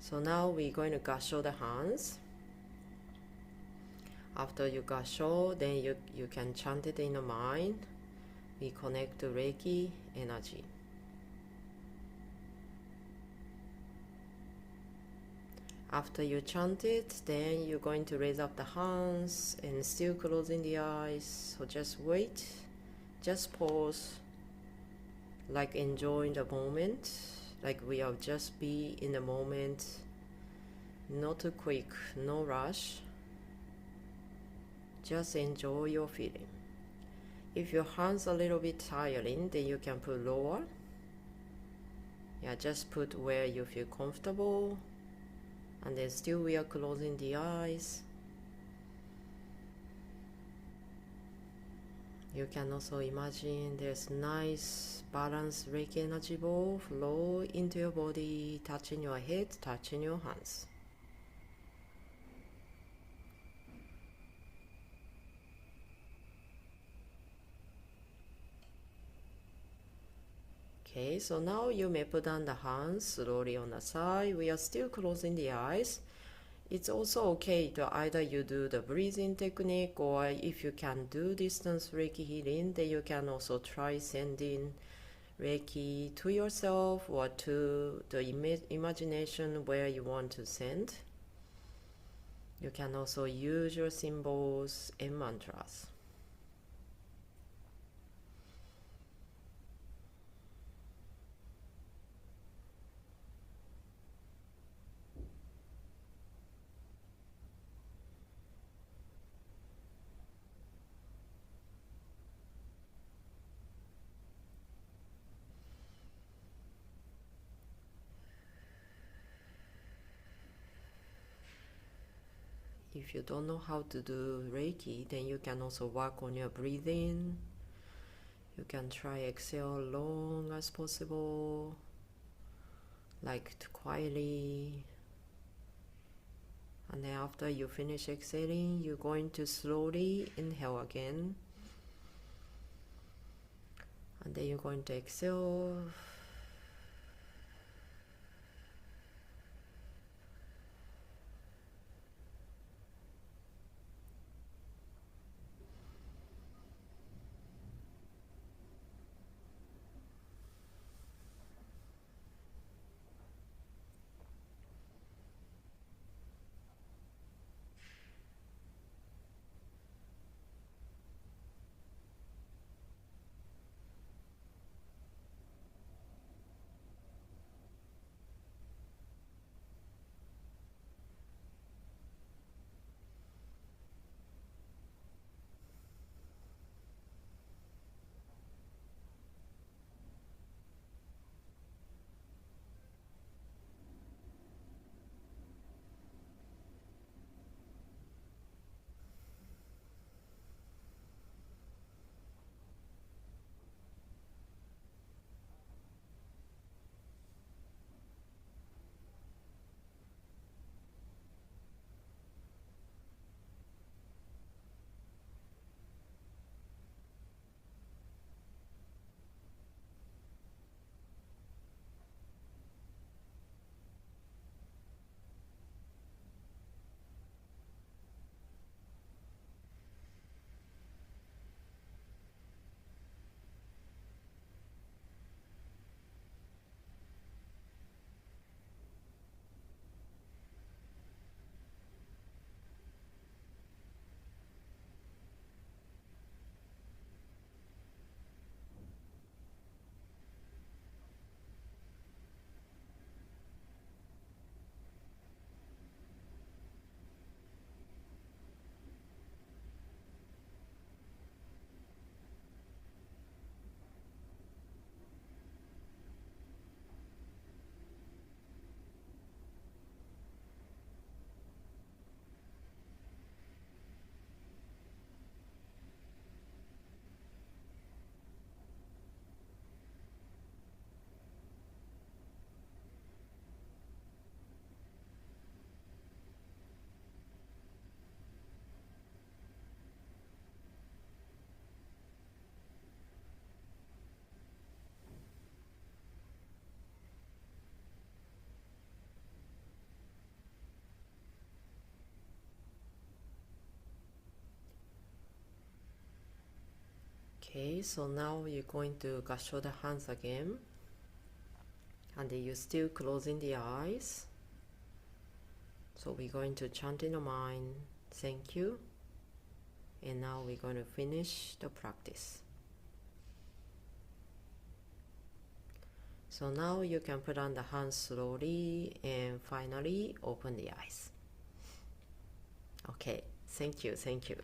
So now we're going to gasho the hands. After you gasho, then you can chant it in the mind. We connect to Reiki energy. After you chant it, then you're going to raise up the hands and still closing the eyes. So just wait, just pause, like enjoying the moment, like we are just be in the moment, not too quick, no rush. Just enjoy your feeling. If your hands are a little bit tiring, then you can put lower. Yeah, just put where you feel comfortable. And then still we are closing the eyes. You can also imagine there's nice balanced Reiki energy ball flow into your body, touching your head, touching your hands. Okay, so now you may put down the hands slowly on the side. We are still closing the eyes. It's also okay to either you do the breathing technique, or if you can do distance Reiki healing, then you can also try sending Reiki to yourself or to the imagination where you want to send. You can also use your symbols and mantras. If you don't know how to do Reiki, then you can also work on your breathing. You can try exhale long as possible, like quietly. And then after you finish exhaling, you're going to slowly inhale again. And then you're going to exhale. Okay, so now you're going to gasho the hands again, and you're still closing the eyes. So we're going to chant in the mind, thank you, and now we're going to finish the practice. So now you can put on the hands slowly and finally open the eyes. Okay, thank you, thank you.